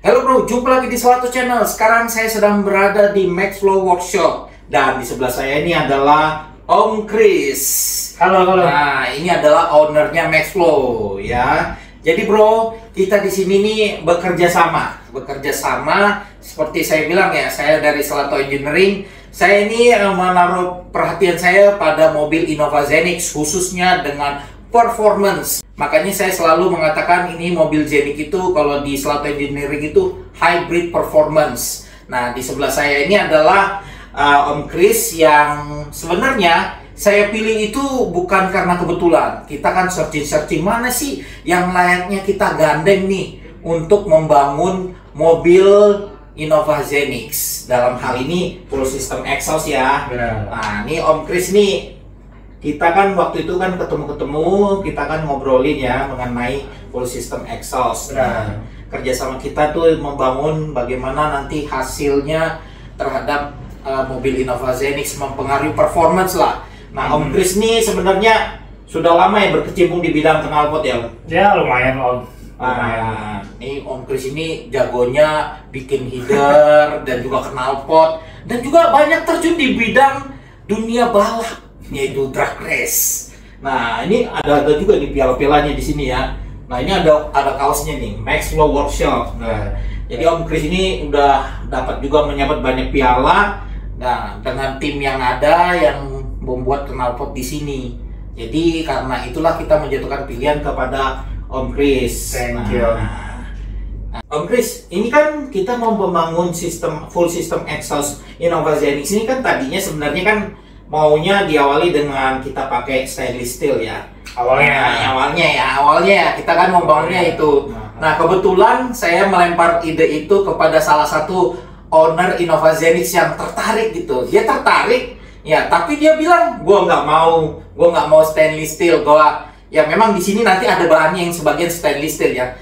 Halo bro, jumpa lagi di suatu channel. Sekarang saya sedang berada di Maxflow Workshop. Dan di sebelah saya ini adalah Om Chris. Halo. Nah, ini adalah ownernya Maxflow ya. Jadi bro, kita di sini nih bekerja sama seperti saya bilang ya, saya dari Selato Engineering. Saya ini menaruh perhatian saya pada mobil Innova Zenix, khususnya dengan performance. Makanya saya selalu mengatakan ini mobil Zenix itu kalau di Selato Engineering itu hybrid performance. Nah, di sebelah saya ini adalah Om Chris yang sebenarnya saya pilih itu bukan karena kebetulan. Kita kan searching mana sih yang layaknya kita gandeng nih untuk membangun mobil Innova Zenix. Dalam hal ini full system exhaust ya. Nah, ini Om Chris nih, kita kan waktu itu kan ketemu, kita kan ngobrolin ya mengenai full system exhaust. Nah, kerjasama kita tuh membangun bagaimana nanti hasilnya terhadap mobil Innova Zenix mempengaruhi performance lah. Nah, Om Chris nih sebenarnya sudah lama ya berkecimpung di bidang knalpot ya? Ya lumayan Om. Nah, ini Om Chris ini jagonya bikin header dan juga knalpot dan juga banyak terjun di bidang dunia balap, yaitu drag race. Nah, ini ada juga di piala-pialanya di sini ya. Nah, ini ada kaosnya nih, Maxflow Workshop. Nah, jadi Om Chris ini udah dapat juga menyabet banyak piala. Nah, dengan tim yang ada yang membuat knalpot di sini. Jadi karena itulah kita menjatuhkan pilihan kepada Om Chris. Thank you. Om Chris, ini kan kita mau membangun full system exhaust Innova Zenix. Ini kan tadinya sebenarnya kan maunya diawali dengan kita pakai stainless steel ya. Awalnya kita kan membangunnya itu. Nah, kebetulan saya melempar ide itu kepada salah satu owner Innova Zenix yang tertarik gitu. Dia tertarik ya, tapi dia bilang gua nggak mau stainless steel. Ya memang di sini nanti ada bahannya yang sebagian stainless steel ya.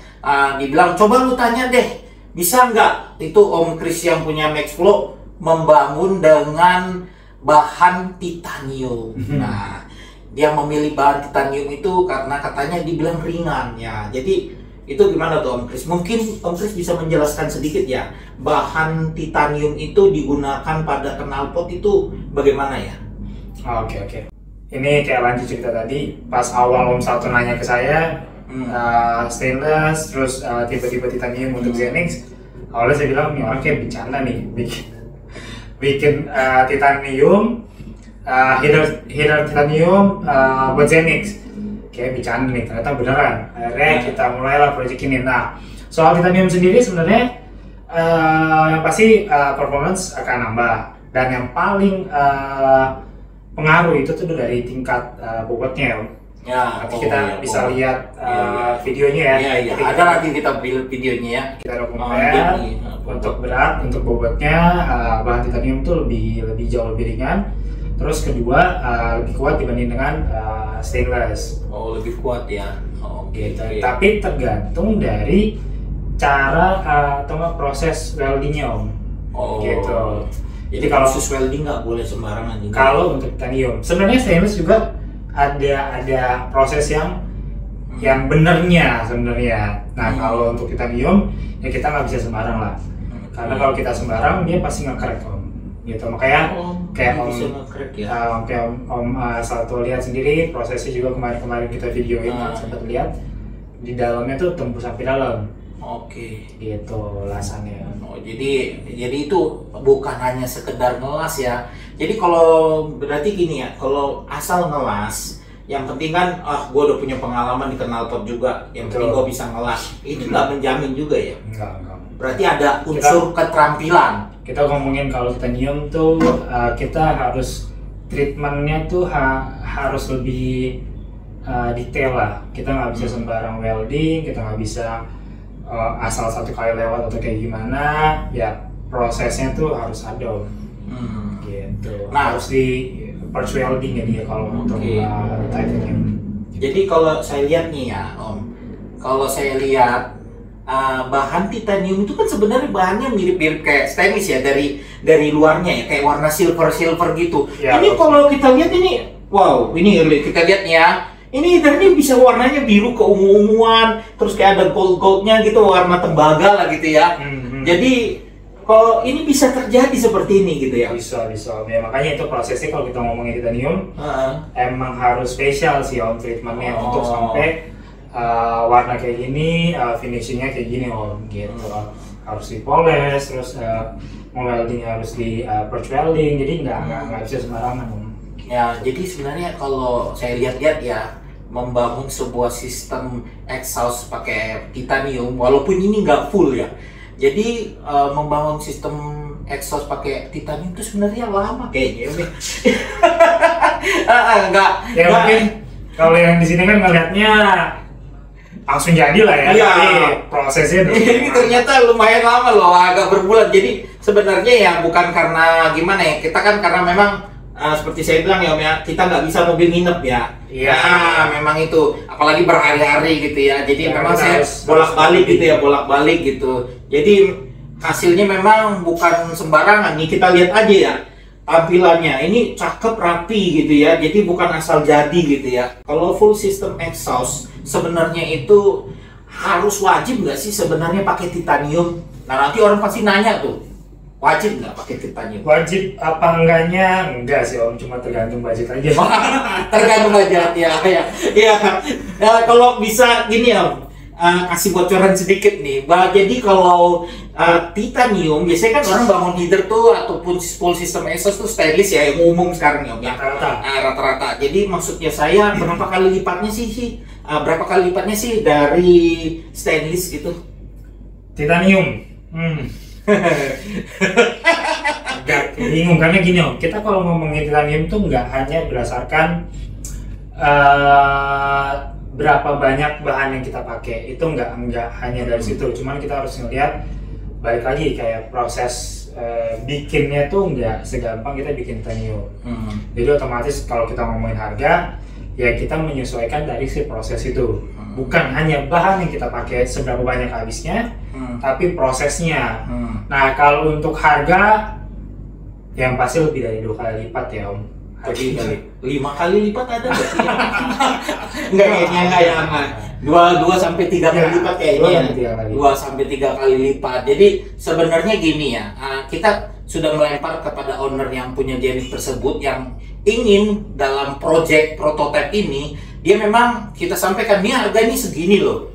Dibilang coba lu tanya deh, bisa nggak itu Om Chris yang punya Maxflow membangun dengan bahan titanium. Nah, dia memilih bahan titanium itu karena katanya dibilang ringan ya. Jadi itu gimana tuh Om Chris? Mungkin Om Chris bisa menjelaskan sedikit ya, bahan titanium itu digunakan pada knalpot itu bagaimana ya? Oke. Ini kayak lanjut cerita tadi, pas awal Om Salto nanya ke saya stainless, terus tiba-tiba titanium untuk Zenix. Awalnya saya bilang, ini orang kayak bercanda nih, bikin titanium, header titanium buat Zenix. Kayak bercanda nih, ternyata beneran. Akhirnya kita mulailah proyek ini. Nah, soal titanium sendiri sebenarnya yang pasti performance akan nambah, dan yang paling pengaruh itu tuh dari tingkat bobotnya ya. Nanti kita bisa lihat videonya ya. Iya. Ada nanti kita build videonya ya. Kita dokumen untuk berat, untuk bobotnya bahan titanium tuh lebih jauh lebih ringan. Terus kedua lebih kuat dibanding dengan stainless. Oh, lebih kuat ya. Oke. Tapi tergantung dari cara atau proses weldingnya Om. Gitu. Jadi kalau proses welding nggak boleh sembarangan juga. Kalau untuk titanium, sebenarnya stainless juga ada proses yang benernya sebenarnya. Nah, kalau untuk titanium ya kita nggak bisa sembarang lah. Karena kalau kita sembarang dia pasti nge-crack Om. Gitu, makanya kayak Om Salto lihat sendiri prosesnya juga kemarin kita videoin sempat lihat di dalamnya tuh tembus sampai dalam. Oke. Gitu alasannya. Oh, jadi itu bukan hanya sekedar ngelas ya. Jadi kalau berarti gini ya, kalau asal ngelas, yang penting kan gue udah punya pengalaman di knalpot juga, yang penting gue bisa ngelas. Itu nggak menjamin juga ya? Enggak. Berarti ada unsur keterampilan. Kita ngomongin kalau titanium tuh kita harus treatmentnya tuh harus lebih detail lah. Kita nggak bisa sembarang welding, kita nggak bisa asal satu kali lewat atau kayak gimana. Ya prosesnya tuh harus ada gitu. Nah, harus di parts welding ya dia kalau untuk titanium. Jadi kalau saya lihat nih ya Om, kalau saya lihat bahan titanium itu kan sebenarnya bahannya mirip-mirip kayak stainless ya dari luarnya ya, kayak warna silver gitu. Ya, ini kalau kita lihat ini, wow, ini kita lihat nih ya, Ini header ini bisa warnanya biru keungu-unguan, terus kayak ada gold-goldnya gitu, warna tembaga lah gitu ya. Jadi kok ini bisa terjadi seperti ini gitu ya? Bisa. Ya, makanya itu prosesnya kalau kita ngomongin titanium, emang harus spesial sih Om treatmentnya untuk sampai warna kayak gini, finishingnya kayak gini Om gitu. Harus dipoles, terus welding harus di perch welding, jadi nggak bisa sembarangan Om. Ya, jadi sebenarnya kalau saya lihat-lihat ya, membangun sebuah sistem exhaust pakai titanium, walaupun ini nggak full ya. Jadi membangun sistem exhaust pakai titanium itu sebenarnya lama kayaknya. Mungkin kalau yang di sini kan ngelihatnya langsung jadi lah ya. Iya. Tapi prosesnya ini ternyata lumayan lama loh, agak berbulan. Jadi sebenarnya ya bukan karena gimana ya, kita kan karena memang seperti saya bilang ya Om ya, kita nggak bisa mobil nginep ya. Iya. Memang itu, apalagi berhari-hari gitu ya. Jadi Ya, memang saya bolak-balik gitu ya, bolak-balik gitu. Jadi hasilnya memang bukan sembarangan nih, kita lihat aja ya tampilannya. Ini cakep, rapi gitu ya. Jadi bukan asal jadi gitu ya. Kalau full system exhaust sebenarnya itu harus wajib nggak sih sebenarnya pakai titanium? Nah nanti orang pasti nanya tuh, wajib nggak pakai titanium? wajib apa enggaknya? Enggak sih Om, cuma tergantung budget aja. Tergantung aja ya. Kalau bisa gini Om, kasih bocoran sedikit nih. Jadi kalau titanium biasanya kan orang bangun heater tuh ataupun full system exhaust tuh stainless ya, yang umum sekarang ya Om ya. Rata-rata. Jadi maksudnya saya berapa kali lipatnya sih? Berapa kali lipatnya sih dari stainless gitu? Titanium. Agak bingung karena gini Om, kita kalau ngomongin titanium tuh nggak hanya berdasarkan berapa banyak bahan yang kita pakai, itu nggak hanya dari situ, cuman kita harus ngeliat balik lagi kayak proses bikinnya tuh nggak segampang kita bikin titanium. Jadi otomatis kalau kita ngomongin harga, ya kita menyesuaikan dari si proses itu. Bukan hanya bahan yang kita pakai seberapa banyak habisnya, tapi prosesnya. Nah kalau untuk harga, yang pasti lebih dari 2 kali lipat ya Om. Jadi 5 kali lipat ada nggak sih? Enggak ya. 2 sampai 3 kali lipat kayaknya. 2 sampai 3 kali lipat. Jadi sebenarnya gini ya, kita sudah melempar kepada owner yang punya jenis tersebut yang ingin dalam project prototipe ini, dia memang kita sampaikan nih harga ini segini loh.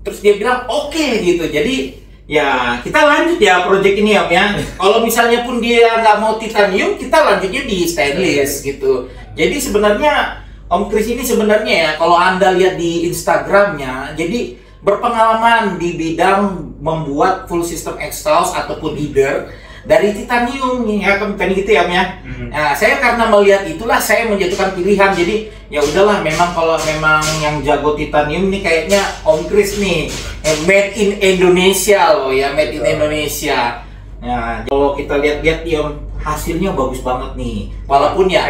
Terus dia bilang oke gitu. Jadi ya kita lanjut ya project ini Om ya. Kalau misalnya pun dia nggak mau titanium, kita lanjutnya di stainless gitu. Jadi sebenarnya Om Kris ini sebenarnya ya, kalau Anda lihat di Instagramnya, jadi berpengalaman di bidang membuat full system exhaust ataupun header dari titanium ya, kan gitu ya Om ya. Nah, saya karena melihat itulah saya menjatuhkan pilihan. Jadi ya udahlah, memang kalau memang yang jago titanium ini kayaknya Om Kris nih, made in Indonesia loh ya, made in Indonesia. Nah, kalau kita lihat-lihat nih Om, hasilnya bagus banget nih. Walaupun ya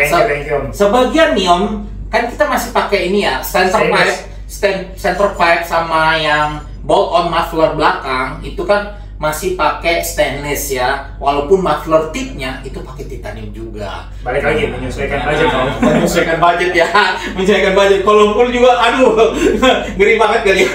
sebagian nih Om, kan kita masih pakai ini ya, center pipe sama yang bolt on muffler belakang itu kan masih pakai stainless ya, walaupun muffler tipnya itu pakai titanium juga. Balik lagi menyesuaikan budget Om. Menyesuaikan budget ya, menyesuaikan budget. Kalau full juga, aduh, ngeri banget kali ya.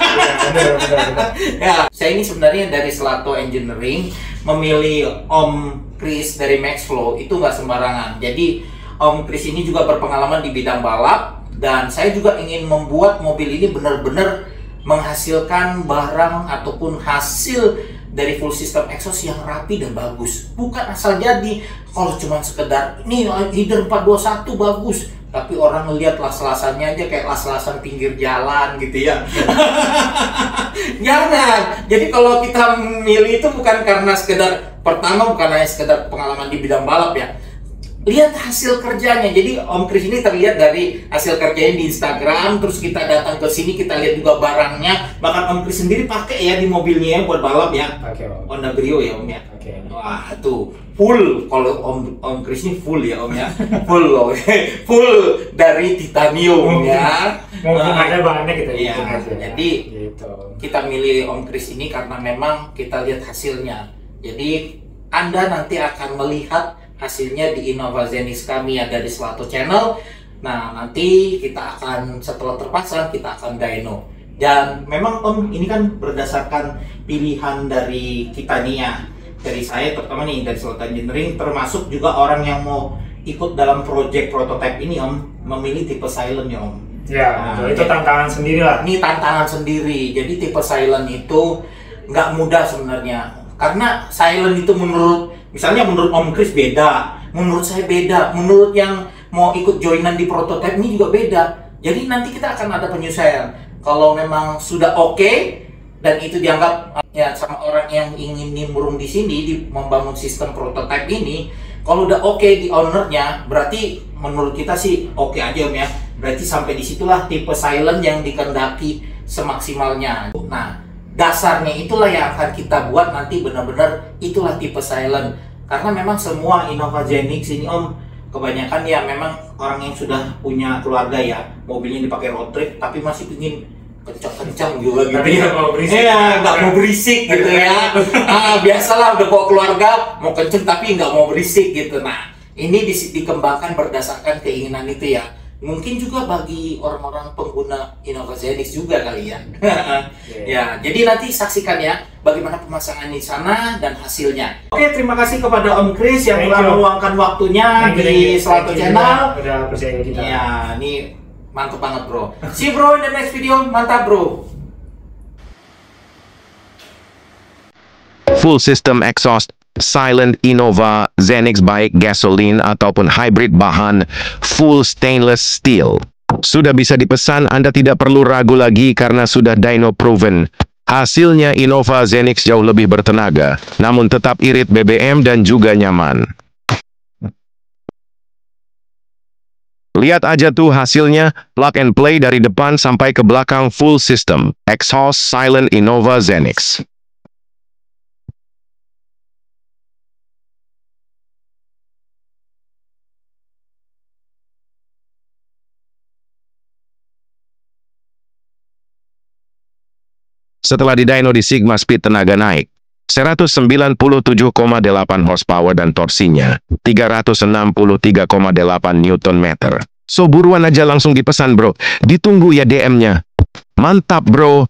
Ya, saya ini sebenarnya dari Selato Engineering memilih Om Kris dari Maxflow itu nggak sembarangan. Jadi Om Kris ini juga berpengalaman di bidang balap, dan saya juga ingin membuat mobil ini benar-benar menghasilkan barang ataupun hasil dari full system exhaust yang rapi dan bagus. Bukan asal jadi. Kalau cuma sekedar ini header 421 bagus, tapi orang ngelihat las-lasannya aja kayak las-lasan pinggir jalan gitu ya. Jangan. Jadi kalau kita milih itu bukan karena sekedar, pertama bukan hanya sekedar pengalaman di bidang balap ya, lihat hasil kerjanya. Jadi Om Kris ini terlihat dari hasil kerjanya di Instagram, terus kita datang ke sini, kita lihat juga barangnya. Bahkan Om Kris sendiri pakai ya di mobilnya ya, buat balap ya. Pakai Om. Honda Brio ya Om ya. Oke. Wah tuh full, kalau Om Kris ini full ya Om ya. Full loh. Full dari titanium ya. Mungkin ada bahannya kita Iya, bikin aja. jadi gitu. kita milih Om Kris ini karena memang kita lihat hasilnya. Jadi Anda nanti akan melihat hasilnya di Innova Zenith kami ya, dari Selato Channel. Nah, nanti kita akan setelah terpasang kita akan dyno. Dan memang Om, ini kan berdasarkan pilihan dari kita nih ya. Dari saya terutama nih dari Slot Engineering, termasuk juga orang yang mau ikut dalam project prototype ini Om, memilih tipe silent ya Om. Ya, Nah, itu tantangan sendiri lah. Ini tantangan sendiri. Jadi tipe silent itu nggak mudah sebenarnya. Karena silent itu misalnya menurut Om Chris beda, menurut saya beda, menurut yang mau ikut joinan di prototype ini juga beda. Jadi nanti kita akan ada penyesuaian. Kalau memang sudah oke dan itu dianggap ya sama orang yang ingin nimbrung di sini di membangun sistem prototype ini, kalau udah oke di ownernya, berarti menurut kita sih oke aja Om ya. Berarti sampai disitulah tipe silent yang dikehendaki semaksimalnya. Nah, dasarnya itulah yang akan kita buat nanti benar-benar itulah tipe silent. Karena memang semua Innova Zenix ini Om, kebanyakan ya memang orang yang sudah punya keluarga ya, mobilnya dipakai road trip tapi masih ingin kencang-kencang juga gitu. Tapi nggak mau berisik. Iya, nggak mau berisik gitu ya. Biasalah udah bawa keluarga mau kenceng tapi nggak mau berisik gitu. Nah, ini dikembangkan berdasarkan keinginan itu ya. Mungkin juga bagi orang-orang pengguna Innova Zenix juga kali ya. Ya, jadi nanti saksikan ya bagaimana pemasangan di sana dan hasilnya. Oke, terima kasih kepada Om Chris yang telah meluangkan waktunya di Selato Channel. Udah percaya kita. Ya, ini mantap banget bro. See you bro in the next video, mantap bro. Full system exhaust, silent Innova Zenix baik gasoline ataupun hybrid bahan, full stainless steel. Sudah bisa dipesan, Anda tidak perlu ragu lagi karena sudah dyno proven. Hasilnya Innova Zenix jauh lebih bertenaga, namun tetap irit BBM dan juga nyaman. Lihat aja tuh hasilnya, plug and play dari depan sampai ke belakang full system, exhaust silent Innova Zenix. Setelah didyno di Sigma speed tenaga naik, 197,8 horsepower dan torsinya 363,8 Nm. So buruan aja langsung dipesan bro, ditunggu ya DM-nya. Mantap bro.